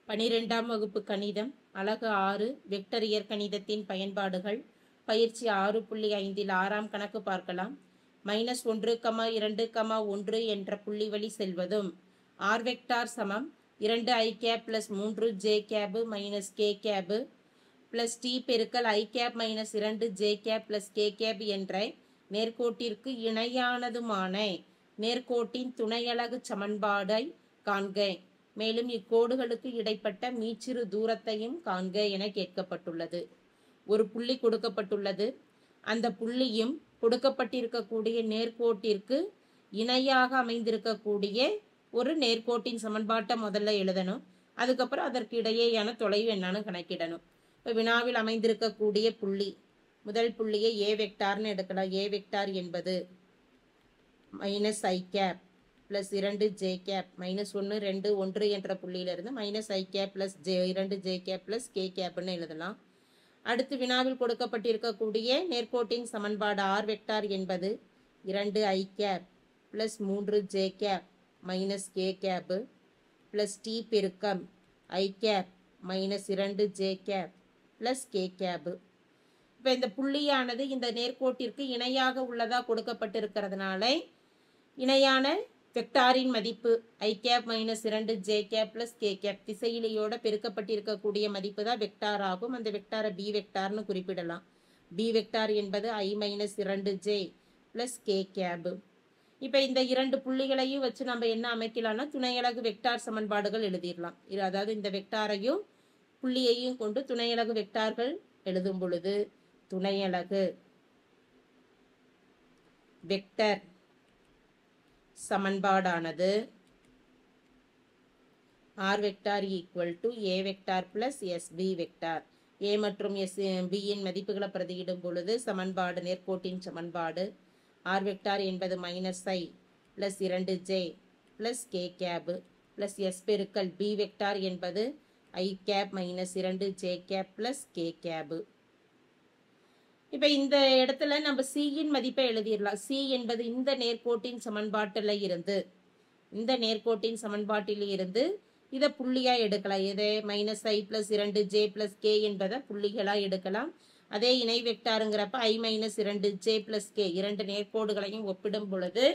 12ஆம் வகுப்பு கணிதம் அலகு 6 வெக்டர் இயற்கணிதத்தின் பயன்பாடுகள் பயிற்சி 6.5 ஆறாம் கணக்கு பார்க்கலாம். -1, 2, 1 என்ற புள்ளி வழி செல்வதும் r வெக்டார் சமம் 2i cap plus 3j cap minus k cap plus t பெருக்கல் i cap minus 2j cap plus k cap என்ற நேர்கோட்டிற்கு இணையானதுமான நேர்கோட்டின் துணையலகு சமன்பாடை காண்க. மேலும் இக்கோடுகளுக்கு இடைப்பட்ட மீச்சிறு தூரத்தையும் காண்க என கேட்கப்பட்டுள்ளது. ஒரு புள்ளி கொடுக்கப்பட்டுள்ளது. அந்த புள்ளியும் கொடுக்கப்பட்டிருக்கக்கூடிய நேர்கோட்டிற்கு இணையாக அமைந்திருக்கக்கூடிய ஒரு நேர்கோட்டின் சமன்பாட்டை முதல்ல எழுதணும். அதுக்கப்புறம் அதற்கு இடையேயான தொலைவு என்னன்னு கணக்கிடணும். இப்போ வினாவில் அமைந்திருக்கக்கூடிய புள்ளி, முதல் புள்ளியை ஏ வெக்டார்னு எடுக்கலாம். ஏ வெக்டார் என்பது -i cap plus 2j cap -1, 2, 1 என்ற புள்ளியிலிருந்து -i cap plus 2j cap plus k கேப்னு எழுதலாம். அடுத்து வினாவில் கொடுக்கப்பட்டிருக்கக்கூடிய நேர்கோட்டின் சமன்பாடு r வெக்டார் என்பது 2i cap plus 3j cap minus k cap plus t பெருக்கம் i cap minus 2j cap plus k cap. இப்போ இந்த புள்ளியானது இந்த நேர்கோட்டிற்கு இணையாக உள்ளதா கொடுக்கப்பட்டிருக்கிறதுனால இணையான வெக்டாரின் மதிப்பு i cap minus 2j cap plus k cap திசையிலியோட பெருக்கப்பட்டிருக்கக்கூடிய மதிப்பு தான் வெக்டார் ஆகும். அந்த வெக்டாரை b வெக்டார்னு குறிப்பிடலாம். b வெக்டார் என்பது i minus 2j plus k cap. இப்போ இந்த இரண்டு புள்ளிகளையும் வச்சு நம்ம என்ன அமைக்கலாம்னா துணையலகு வெக்டார் சமன்பாடுகள் எழுதிடலாம். அதாவது இந்த வெக்டாரையும் புள்ளியையும் கொண்டு துணையலகு வெக்டார்கள் எழுதும் பொழுது துணையலகு வெக்டர் சமன்பாடானது r vector equal to a vector plus sb vector. a மற்றும் b இன் மதிப்புகளை பிரதியிடும் பொழுது சமன்பாடு நேர்கோட்டின் சமன்பாடு r வெக்டார் என்பது -i plus 2j plus k cap plus s பெருக்கல் b வெக்டார் என்பது i cap minus 2j cap plus k cap. இப்போ இந்த இடத்துல நம்ம c-யின் மதிப்பை எழுதிடலாம். c என்பது இந்த நேர்கோட்டின் சமன்பாட்டில் இருந்து இதை புள்ளியா எடுக்கலாம். எதை -i plus 2j plus k என்பதை புள்ளிகளா எடுக்கலாம். அதே இணை வெக்டாருங்கிறப்ப i minus 2j plus k இரண்டு நேர்கோடுகளையும் ஒப்பிடும் பொழுது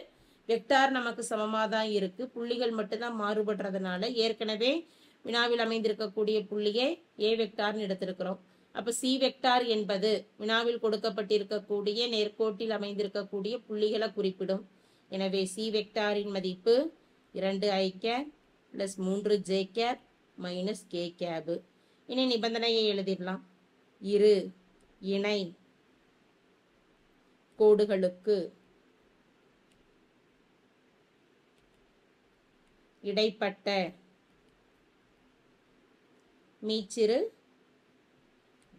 வெக்டார் நமக்கு சமமாக தான் இருக்கு. புள்ளிகள் மட்டும்தான் மாறுபடுறதுனால ஏற்கனவே வினாவில் அமைந்திருக்கக்கூடிய புள்ளியை a வெக்டார்னு எடுத்திருக்கிறோம். அப்போ சி வெக்டார் என்பது வினாவில் கொடுக்கப்பட்டிருக்கக்கூடிய நேர்கோட்டில் அமைந்திருக்கக்கூடிய புள்ளிகளை குறிப்பிடும். எனவே சி வெக்டாரின் மதிப்பு 2i cap plus 3j cap minus k cap. இனி நிபந்தனையை எழுதிடலாம். இரு இணை கோடுகளுக்கு இடைப்பட்ட மீச்சிறு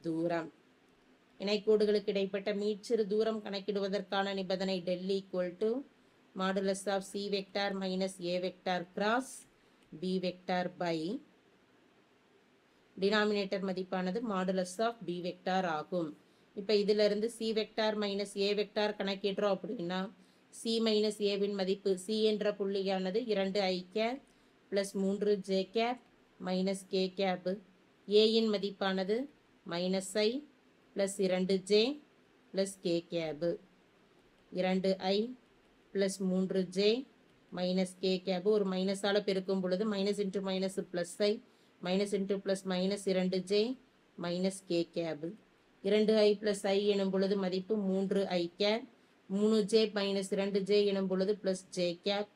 தூரம். இணைக்கோடுகளுக்கு இடைப்பட்ட மீச்சிறு தூரம் கணக்கிடுவதற்கான நிபந்தனை del equal to modulus of c vector minus a vector cross b vector by denominator மதிப்பானது modulus of b vector ஆகும். இப்போ இதிலிருந்து c vector minus a vector கணக்கிடுறோம் அப்படின்னா c minus a வின் மதிப்பு c என்ற புள்ளியானது 2i cap plus 3j cap minus k cap. a இன் மதிப்பானது -i plus 2j plus k cap. 2i plus 3j minus k cap ஒரு மைனஸால் பெருக்கும் பொழுது minus into minus plus i minus into plus minus 2j minus k cap. 2i plus i எனும் பொழுது மதிப்பு 3i gap. 3j minus 2j எனும் பொழுது plus j gap.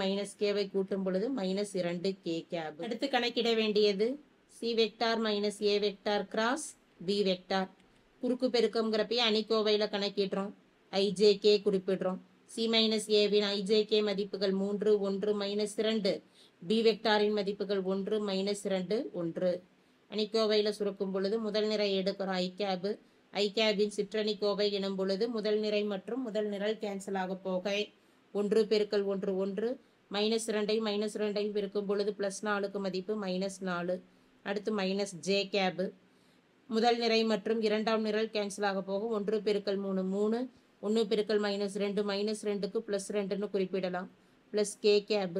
Minus கேவை கூட்டும் பொழுது மைனஸ் 2k கேப். அடுத்து கணக்கிட வேண்டியது c vector minus a vector cross b vector. குறுக்கு பெருக்கம்ங்கிறப்ப அணிக்கோவையில் கணக்கிடுறோம். ijk குறிப்பிடுறோம். c மைனஸ் ஏவின் ijk மதிப்புகள் 3, 1, மைனஸ் 2. b வெக்டாரின் மதிப்புகள் 1, மைனஸ் 2, 1. அணிக்கோவையில் சுருக்கும் பொழுது முதல் நிரை எடுக்கிறோம் i கேப். i கேபின் சிற்றணிக்கோவை எனும் பொழுது முதல் நிரை மற்றும் முதல் நிரல் கேன்சல் ஆக போக 1 பெருக்கல் 1, 1. மைனஸ் 2ஐயும் பெருக்கும் பொழுது பிளஸ் 4க்கு மதிப்பு மைனஸ் 4. அடுத்து மைனஸ் j கேப். முதல் நிரை மற்றும் இரண்டாம் நிரல் கேன்சல் ஆக போக 1 பெருக்கல் 3, 3. 1 பெருக்கல் -2 -2க்கு +2ன்னு குறிப்பிடலாம். ப்ளஸ் k கேப்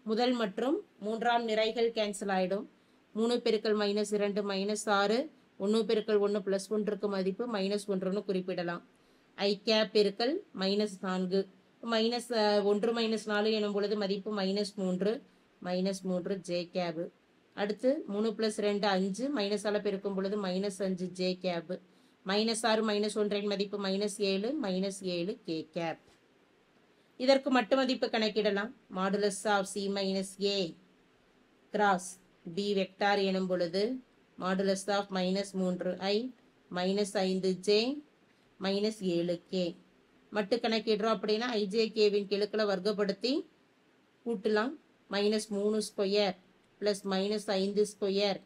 முதல் மற்றும் மூன்றாம் நிறைகள் கேன்சல் ஆகிடும். 3 பெருக்கல் -2 -6, 1 பெருக்கல் 1 + 1க்கு மதிப்பு -1ன்னு குறிப்பிடலாம். I கேப் பெருக்கல் -4 1 -4 எனும் பொழுது மதிப்பு -3 -3 J கேப். அடுத்து 3 + 2 5 மைனஸால் பெருக்கும் பொழுது -5 J கேப். -6 -1 மதிப்பு -7 -7 K கேப். இதற்கு மட்டு மதிப்பு கணக்கிடலாம். Modulus of C - A cross B vector எனும் பொழுது modulus of -3I -5J -7K. மட்டு கணக்கிடுறோம் அப்படின்னா IJKவின் கெழுக்களை வர்க்கப்படுத்தி கூட்டலாம். -3 square plus -5 square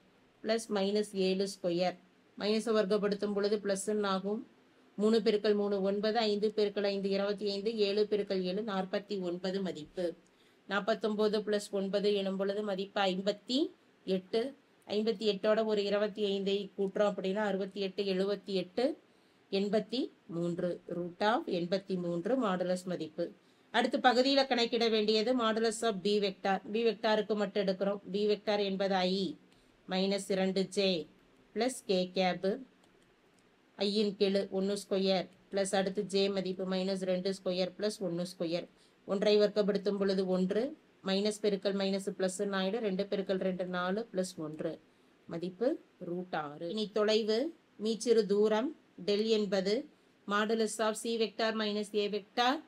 plus -7 square. மைனஸை வர்க்கப்படுத்தும் பொழுது ப்ளஸ்ன்னு ஆகும். 3 பெருக்கல் 3 9, 5 பெருக்கல் 5 25, 7 பெருக்கல் 7 49 மதிப்பு. 49 + 9 எனும் பொழுது மதிப்பு 58. 58ஓட ஒரு 25ஐ கூட்டுறோம் அப்படின்னா 68 78 83 √83 மாடுலஸ் மதிப்பு. அடுத்து பகுதியில் கணக்கிட வேண்டியது modulus of B vector. B வெக்டாருக்கு மட்டும் எடுக்கிறோம். B வெக்டார் என்பது I -2J plus K cap. ஐயின் கெழு 1 ஸ்கொயர் ப்ளஸ் அடுத்து J மதிப்பு -2 ஸ்கொயர் ப்ளஸ் 1 ஸ்கொயர். 1ஐ வர்க்கப்படுத்தும் பொழுது 1 மைனஸ் பெருக்கல் மைனஸ் ப்ளஸ் ஆயிடும். 2 பெருக்கல் 2 4 ப்ளஸ் 1 மதிப்பு √6. இனி தொலைவு மீச்சிறு தூரம் டெல் என்பது modulus of C vector -A vector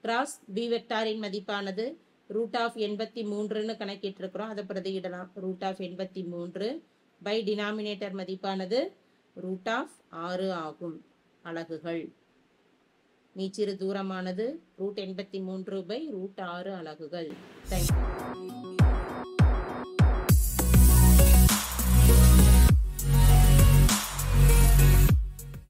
cross B வெக்டாரின் மதிப்பானது √83ன்னு கணக்கிட்டிருக்கிறோம். அதை பிரதியிடலாம். √83 பை டினாமினேட்டர் மதிப்பானது √6 ஆகும். அலகுகள். மீச்சிறு தூரமானது √83/√6 அலகுகள். தேங்க்யூ.